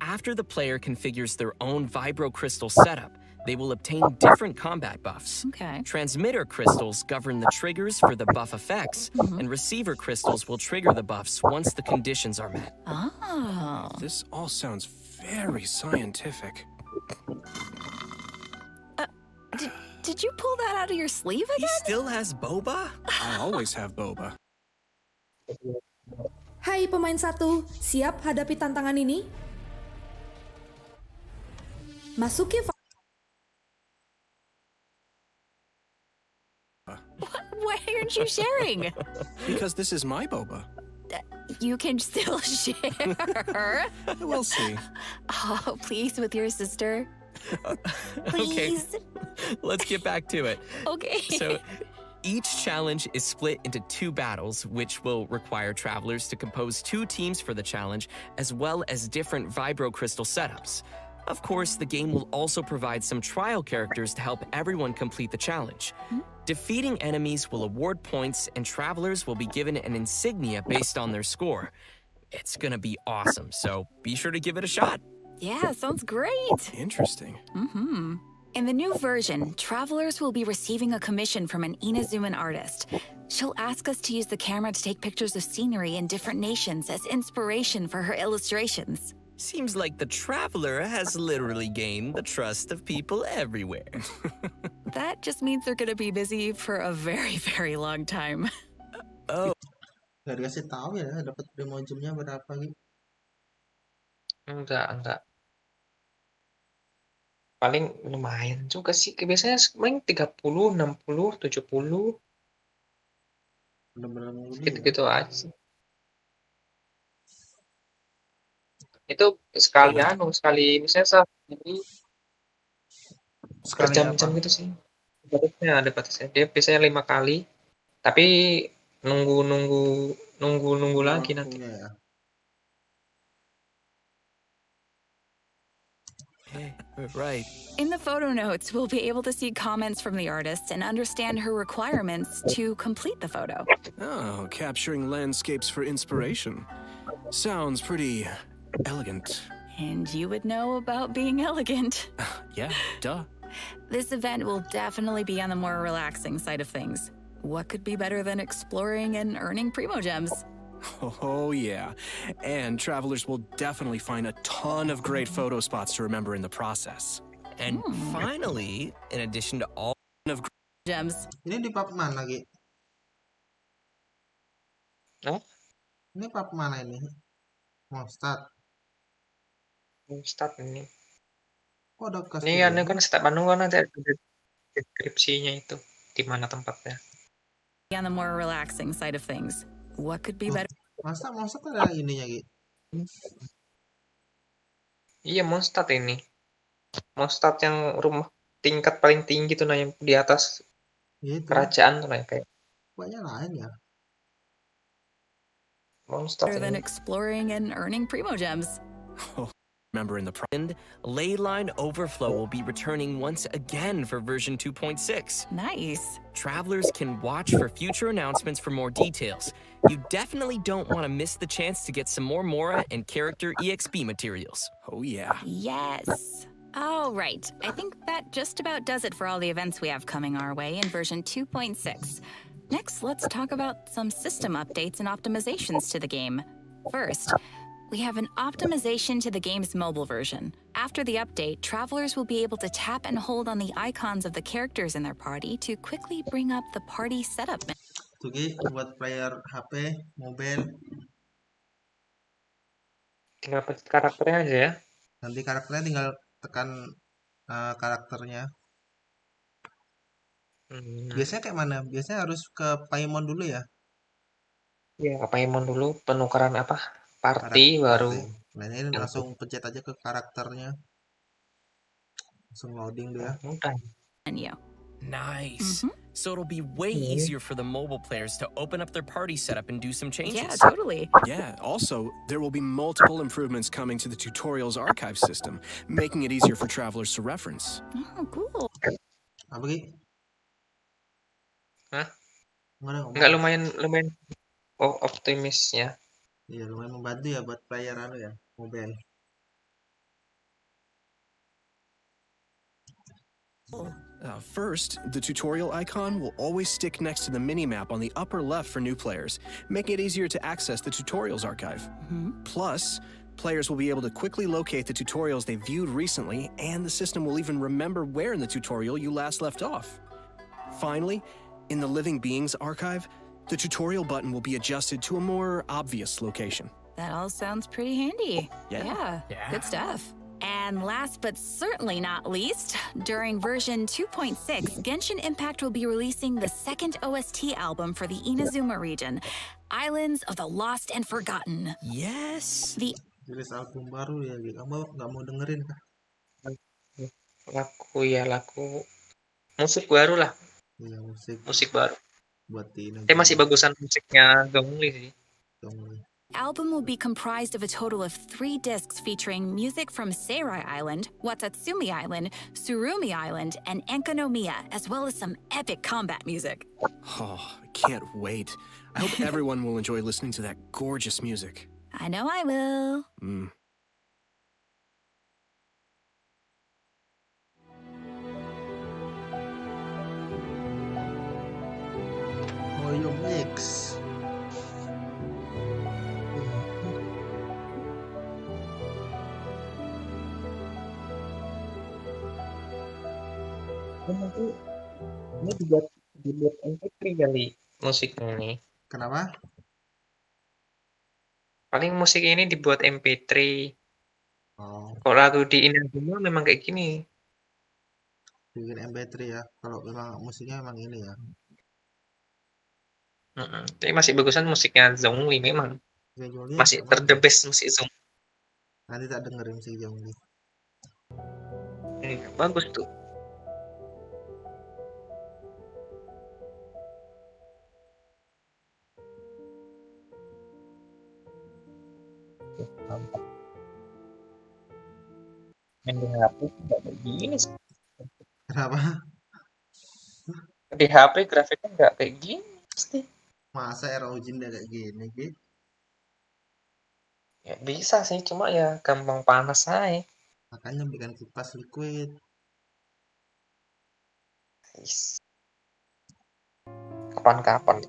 After the player configures their own vibro crystal setup, they will obtain different combat buffs. Okay. Transmitter crystals govern the triggers for the buff effects, and receiver crystals will trigger the buffs once the conditions are met. Oh. This all sounds very scientific. Did you pull that out of your sleeve again? He still has boba? I always have boba. Hai pemain 1, siap hadapi tantangan ini? Masuki Why aren't you sharing? Because this is my boba. You can still share. We'll see. Oh, please, with your sister. Okay, Please. let's get back to it. Okay. So, each challenge is split into 2 battles, which will require travelers to compose 2 teams for the challenge, as well as different vibro crystal setups. Of course, the game will also provide some trial characters to help everyone complete the challenge. Defeating enemies will award points, and travelers will be given an insignia based on their score. It's gonna be awesome, so be sure to give it a shot. Yeah, sounds great. Interesting. In the new version, travelers will be receiving a commission from an Inazuman artist. She'll ask us to use the camera to take pictures of scenery in different nations as inspiration for her illustrations. Seems like the traveler has literally gained the trust of people everywhere. That just means they're gonna be busy for a very, very long time. Oh. Gak dikasih tahu ya, dapat primogem-nya berapa gitu. Enggak. Paling lumayan juga sih. Biasanya paling 30, 60, 70. Bener-bener Gitu-gitu aja sih. Itu sekali misalnya ini berjam-jam gitu sih. Batasnya ada batasnya. Dia biasanya 5 kali. Tapi nunggu lagi nanti. Ya. Right. In the photo notes, we'll be able to see comments from the artist and understand her requirements to complete the photo. Oh, capturing landscapes for inspiration. Sounds pretty elegant. And you would know about being elegant. Yeah, duh. This event will definitely be on the more relaxing side of things. What could be better than exploring and earning primogems? Oh, yeah. And travelers will definitely find a ton of great photo spots to remember in the process. And finally, in addition to all of gems. Ini di pub mana lagi? Ini pub mana ini? Mau start ini. Kok ada Ini kan step anu kan ada deskripsinya itu di mana tempatnya. On the more relaxing side of things. What could be better? Masa ada ininya gitu? Iya, Mondstadt ini. Mondstadt yang rumah tingkat paling tinggi tuh nah yang di atas kerajaan tuh nah kayak. Banyak lain ya. Mondstadt Better than ini. exploring and earning primogems. Remember in the Leyline Overflow will be returning once again for version 2.6. Nice. Travelers can watch for future announcements for more details. You definitely don't want to miss the chance to get some more Mora and character EXP materials. Oh yeah. Yes. All right. I think that just about does it for all the events we have coming our way in version 2.6. Next, let's talk about some system updates and optimizations to the game. First, we have an optimization to the game's mobile version. After the update, travelers will be able to tap and hold on the icons of the characters in their party to quickly bring up the party setup menu. Tuh buat player HP, mobile. Tinggal pencet karakternya aja ya. Nanti karakternya tinggal tekan karakternya. Biasanya kayak mana? Biasanya harus ke Paimon dulu ya? Iya, ke Paimon dulu, penukaran apa? Party baru. Nah ini langsung pencet aja ke karakternya. Langsung loading dia. Mudah. Menu. Nice. So it'll be way easier for the mobile players to open up their party setup and do some changes. Yeah, totally. Yeah, also, there will be multiple improvements coming to the tutorials archive system, making it easier for travelers to reference. Oh, cool. Apa Ki? Hah? Mana ngomong? Enggak, lumayan optimis ya. Iya, lumayan membantu ya buat player ya, mobile. First, the tutorial icon will always stick next to the mini-map on the upper left for new players, making it easier to access the tutorials archive. Plus, players will be able to quickly locate the tutorials they viewed recently, and the system will even remember where in the tutorial you last left off. Finally, in the Living Beings archive, the tutorial button will be adjusted to a more obvious location. That all sounds pretty handy. Yeah. Good stuff. And last but certainly not least, during version 2.6, Genshin Impact will be releasing the second OST album for the Inazuma region, Islands of the Lost and Forgotten. Yes. Rilis album baru ya, kamu nggak mau dengerin kah? Lagu musik baru lah. Iya, Musik baru. Buat Tapi masih bagusan musiknya Gongli sih. Album will be comprised of a total of 3 discs featuring music from Seirai Island, Watatsumi Island, Surumi Island, and Enkanomiya, as well as some epic combat music. Oh, I can't wait. I hope everyone will enjoy listening to that gorgeous music. I know I will. Oh, your mix. Ini dibuat MP3 kali musiknya ini. Kenapa? Paling musik ini dibuat MP3. Oh, Kalau lagu di Inazuma memang kayak gini. bikin MP3 ya. Kalau memang musiknya memang ini ya. Tapi masih bagusan musiknya Zhongli memang. Masih the best musik Zhongli. Nanti tak dengerin musik Zhongli. Bagus tuh. Main di HP nggak kayak gini sih. Kenapa? Di HP grafiknya nggak kayak gini pasti. Masa ROG udah kayak gini, Ki? Ya bisa sih, cuma ya gampang panas aja. Makanya bikin kipas liquid. Kapan-kapan.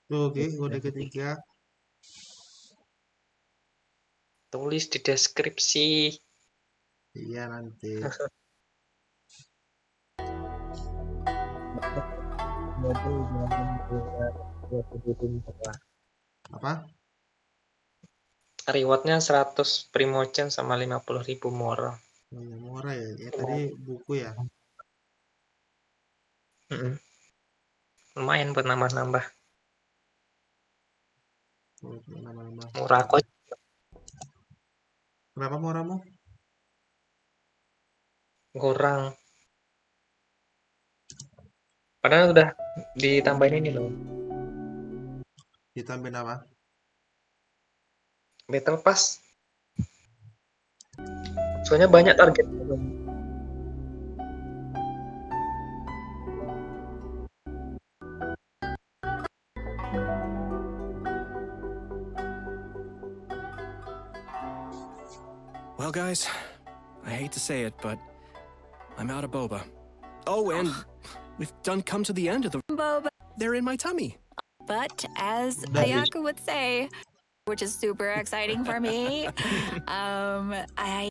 Tuh, Ki, kode ketiga. Tulis di deskripsi. Iya, nanti. Apa? Rewardnya 100 Primogen sama 50.000 moral. Oh, ya, murah ya. Ya tadi buku ya. Lumayan buat nambah-nambah. Nama-nama. Murah kok. Kenapa murahmu? Kurang. Padahal udah ditambahin ini loh. Ditambahin apa? Battle Pass. Soalnya banyak target. Well, guys, I hate to say it, but I'm out of boba. Oh, and we've come to the end of the boba. They're in my tummy. But as Ayaka would say, which is super exciting for me, I...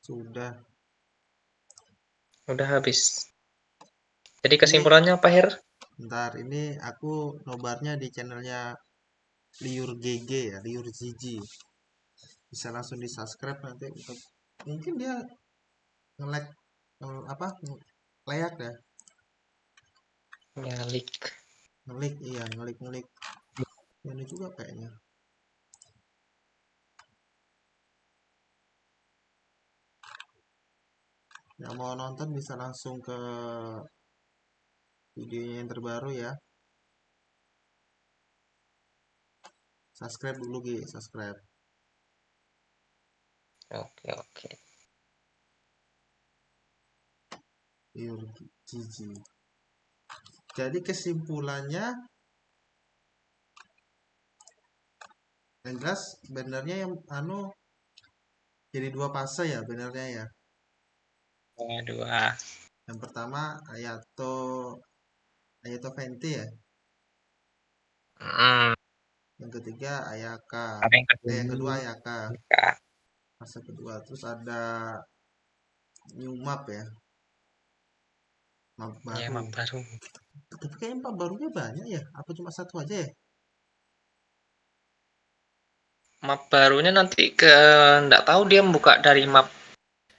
Sudah. Udah habis. Jadi kesimpulannya apa, Her? Bentar, ini aku nobarnya di channelnya Liur GG ya, Liur Gigi. Bisa langsung di subscribe nanti. Mungkin dia nge-like layak ya. Nyalik. Ngelik, iya ngelik. Ini juga kayaknya. Yang mau nonton bisa langsung ke videonya yang terbaru ya. Subscribe dulu subscribe. Oke. Gigi. Jadi kesimpulannya yang jelas benernya yang jadi 2 fase ya benernya ya. Dua. Yang pertama Ayato Venti ya. Yang ketiga Ayaka. Yang kedua Ayaka. Fase kedua. Terus ada new map ya. Map baru. Ya, map baru. Tapi kayaknya map barunya banyak ya. Apa cuma satu aja ya? Map barunya nanti nggak tahu dia buka dari map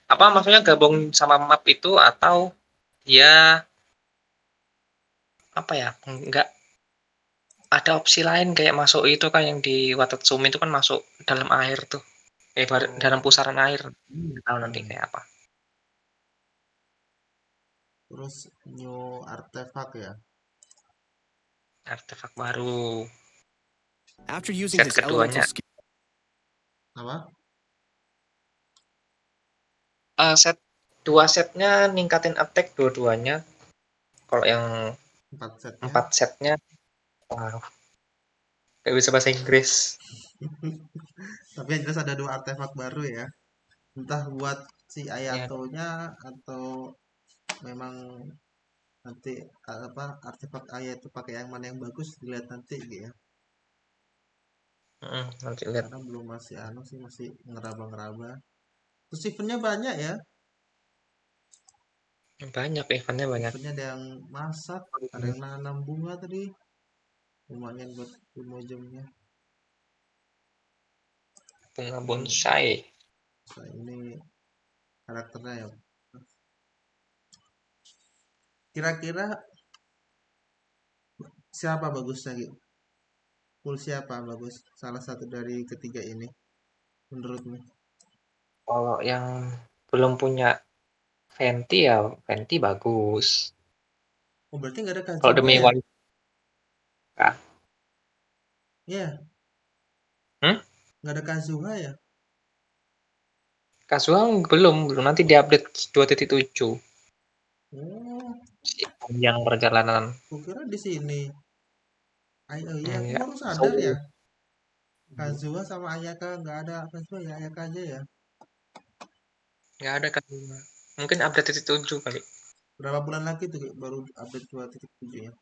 apa, maksudnya gabung sama map itu atau dia apa ya, nggak ada opsi lain kayak masuk itu kan yang di Watatsumi itu kan masuk dalam air tuh, dalam pusaran air. Nggak tahu nanti kayak apa. Terus new artefak ya. Artefak baru. After using Set his keduanya. elemental skill. Apa? Dua setnya ningkatin attack dua-duanya. Kalau yang 4 setnya wow, gak bisa bahasa Inggris. Tapi yang jelas ada 2 artefak baru ya. Entah buat si Ayatonya atau memang nanti artefak Ayato pakai yang mana yang bagus dilihat nanti gitu ya. Nanti lihat. Karena belum masih masih ngeraba-ngeraba. Terus eventnya banyak ya. Banyak eventnya banyak. Eventnya ada yang masak, ada yang nanam bunga tadi. Lumayan buat 5 jamnya. Bunga bonsai. Nah, ini karakternya ya. Kira-kira siapa bagusnya gitu? Full siapa bagus? Salah satu dari ketiga ini menurutmu? Kalau yang belum punya Venti ya Venti bagus. Oh berarti nggak ada Kazuha kalau demi ya? Iya. Nggak ada Kazuha ya? Kazuha belum nanti diupdate 2.7. Oh. Yang perjalanan. Kukira di sini. Iya, aku baru sadar ya. Kazuha sama Ayaka nggak ada Kazuha ya, Ayaka aja ya. Nggak ada Kazuha. Mungkin update 7 kali. Berapa bulan lagi tuh baru update 2.7 ya?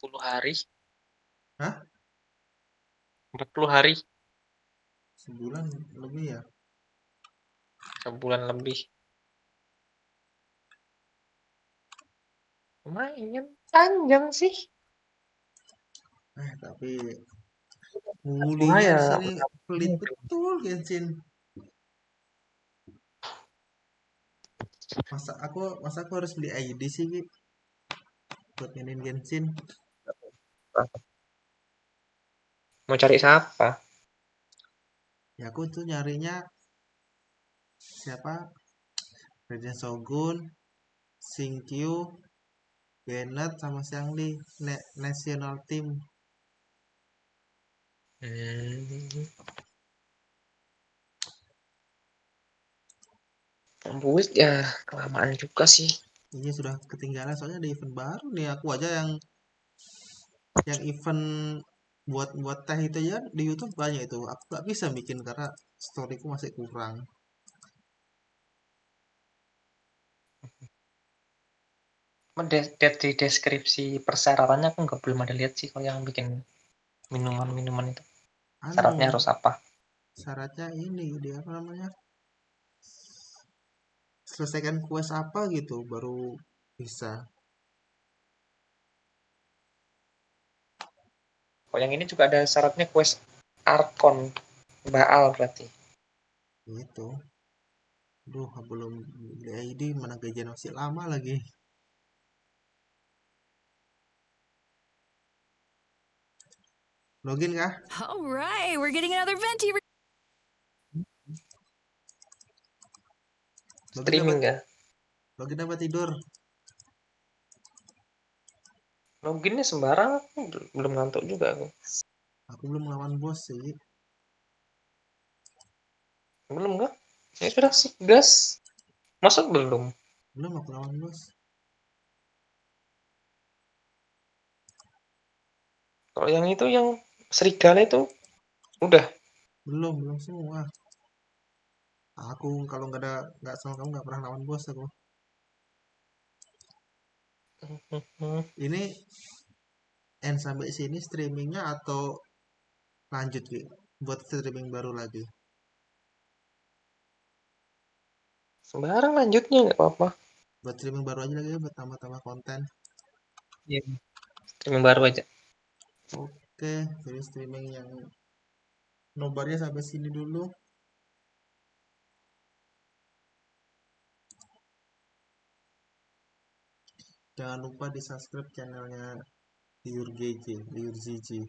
40 hari. Hah? 40 hari. Sebulan lebih ya? Sebulan lebih. Lumayan panjang sih. Tapi bulinya ya, di sini pelit betul Genshin. Masa aku harus beli ID sih Ki? Buat mainin Genshin. Mau cari siapa? Ya aku tuh nyarinya siapa? Raiden Shogun, Shinkyu, Bennett sama Xiangli National Team. Buit ya kelamaan juga sih. Iya sudah ketinggalan soalnya ada event baru nih. Aku aja yang event buat teh itu ya di YouTube banyak itu. Aku nggak bisa bikin karena storyku masih kurang. Di deskripsi persyaratannya aku nggak belum ada lihat sih kalau yang bikin minuman itu. Syaratnya harus apa? Syaratnya ini dia apa namanya? selesaikan quest apa gitu baru bisa. Oh, yang ini juga ada syaratnya quest Arkon Baal berarti. Gitu. Duh, belum beli ID, mana gajian masih lama lagi. Login kah? All right, we're getting another venti. Streaming ya? Login apa tidur? Loginnya sembarang, belum ngantuk juga aku. Aku belum lawan bos sih. Belum enggak? Ya sudah sih, gas. Masuk belum? Belum aku lawan bos. Kalau yang itu yang serigala itu udah. Belum semua. Aku kalau nggak sama kamu nggak pernah lawan bos aku. Ini end sampai sini streamingnya atau lanjut gitu buat streaming baru lagi? Sembarang lanjutnya nggak apa-apa. Buat streaming baru aja lagi ya, buat tambah-tambah konten. Iya. Streaming baru aja. Oke, jadi streaming yang nobarnya sampai sini dulu. Jangan lupa di subscribe channelnya Liur GG, Liur GG.